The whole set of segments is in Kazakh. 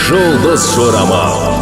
Жұлдыз жорамал.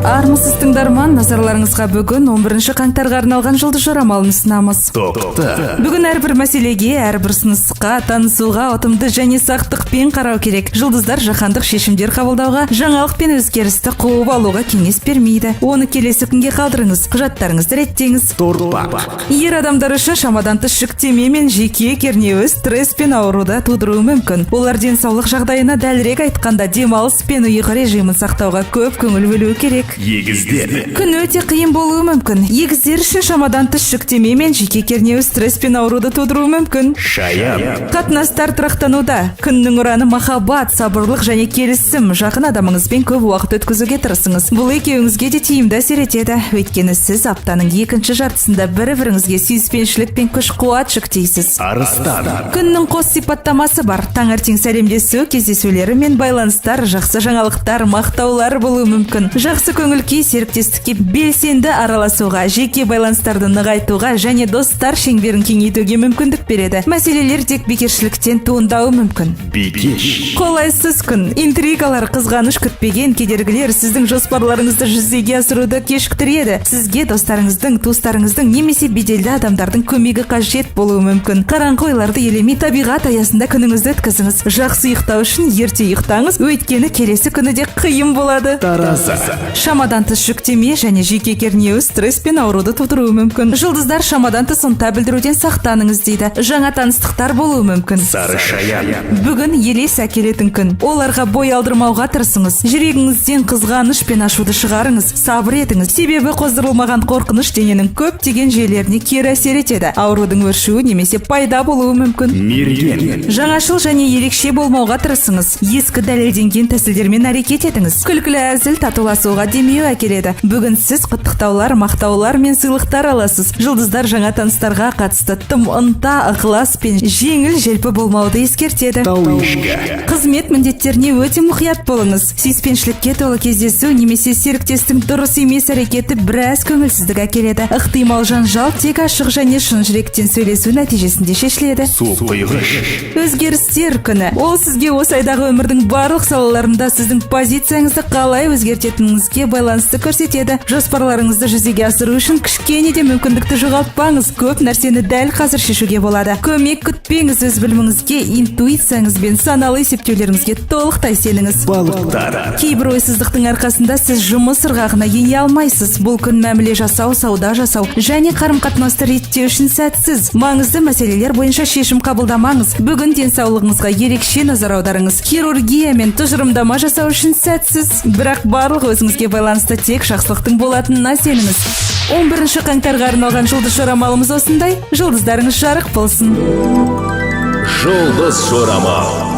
Армысыз тыңдарман, назарларыңызға бүгін 11 қаңтарға арналған жұлдыз жорамалын ұсынамыз. Тоқта. Бүгін әрбір мәселеге, әрбір ұсынысқа, танысуға ұтымды және сақтықпен қарау керек. Жұлдыздар жаһандық шешімдер қабылдауға, жаңалық пен өзгерісті қуып алуға кеңес бермейді. Оны келесі күнге қалдырыңыз, құжаттарыңызды реттеңіз. Торпақ. Ер адамдар үшін шамадан тыс жүктеме мен жеке кернеуі стресс пен ауруды тудыруы мүмкін. Олар денсаулық жағдайына дәлірек айтқанда демалыс пен ұйқы режимін сақтауға көп көңіл бөлуі керек. Егіздер. Күн өте қиын болуы мүмкін. Егіздер үшін шамадан тыс жүктеме мен жеке кернеуі стресс пен ауруды тудыруы мүмкін. Шаян. Қатынастар тұрақтануда. Күннің ұраны махаббат, сабырлық және келісім. Жақын адамыңызбен көп уақыт өткізуге тырысыңыз. Бұл екеуіңізге де тиімді әсер етеді. Өйткені сіз аптаның екінші жартысында бір-біріңізге сүйіспеншілік пен күш-қуат жүктейсіз. Арыстан. Күннің қос сипаттамасы бар. Таңертең сәлемдесу, кездесулері мен байланыстар, жақсы жаңалықтар, мақтаулар болуы мүмкін. Жақсы көңіл-күй серіктестікке белсенді араласуға, жеке байланыстарды нығайтуға және достар шеңберін кеңейтуге мүмкіндік береді. Мәселелер тек бекершіліктен туындауы мүмкін. Бикеш. Қолайсыз күн. Интригалар, қызғаныш күтпеген кедергілер сіздің жоспарларыңызды жүзеге асыруды кешіктіреді. Сізге достарыңыздың, туыстарыңыздың немесе беделді адамдардың көмегі қажет болуы мүмкін. Қараңғы ойларды елемей табиғат аясында күніңізді өткізіңіз. Жақсы ұйықтау үшін ерте ұйықтаңыз, өйткені келесі күні де қиын болады. Таразы. Шамадан тыс жүктеме және жеке кернеуі стресс пен ауруды тудыруы мүмкін. Жұлдыздар шамадан тыс ынта білдіруден сақтаныңыз дейді. Жаңа таныстықтар болуы мүмкін. Сары шаян. Бүгін елес әкелетін күн. Оларға бой алдырмауға тырысыңыз. Жүрегіңізден қызғаныш пен ашуды шығарыңыз. Сабыр етіңіз. Себебі қоздырылмаған қорқыныш дененің көптеген жүйелеріне кері әсер етеді. Аурудың өршуі немесе пайда болуы мүмкін. Мерген. Жаңашыл және ерекше болмауға тырысыңыз. Ескі дәлелденген тәсілдермен әрекет етіңіз. Күлкілі әзіл татуласуға демеу әкеледі. Бүгін сіз құттықтаулар, мақтаулар мен сыйлықтар аласыз. Жұлдыздар жаңа таныстарға қатысты тым ынта, ықылас пен жеңіл желпі болмауды ескертеді. Тауышқа. Қызмет міндеттеріне өте мұқият болыңыз. Сүйіспеншілікке толы кездесу немесе серіктестің дұрыс емес әрекеті біраз көңілсіздік әкеледі. Ықтимал жанжал тек ашық және шын жүректен сөйлесу нәтижесінде шешіледі. Су құйғыш. Өзгерістер күні. Ол сізге осы айдағы өмірдің барлық салаларында сіздің позицияңызды қалай өзгертетініңізге байланысты көрсетеді. Жоспарларыңызды жүзеге асыру үшін кішкене де мүмкіндікті жоғалтпаңыз. Көп нәрсені дәл қазір шешуге болады. Көмек күтпеңіз, өз біліміңізге, интуицияңыз бен саналы есептеулеріңізге толықтай сеніңіз. Балықтар. Кейбір ойсыздықтың арқасында сіз жұмыс ырғағына ене алмайсыз. Бұл күн мәміле жасау, сауда жасау және қарым-қатынасты реттеу үшін сәтсіз. Маңызды мәселелер бойынша шешім қабылдамаңыз. Бүгін денсаулығыңызға ерекше назар аударыңыз. Хирургия мен тұжырымдама жасау үшін сәтсіз. Бірақ барлық өзіңізге байланысты тек жақсылықтың болатынына сеніңіз. 11 қаңтарға арналған жұлдыз жорамалымыз осындай. Жұлдыздарыңыз жарық болсын. Жұлдыз жорамал.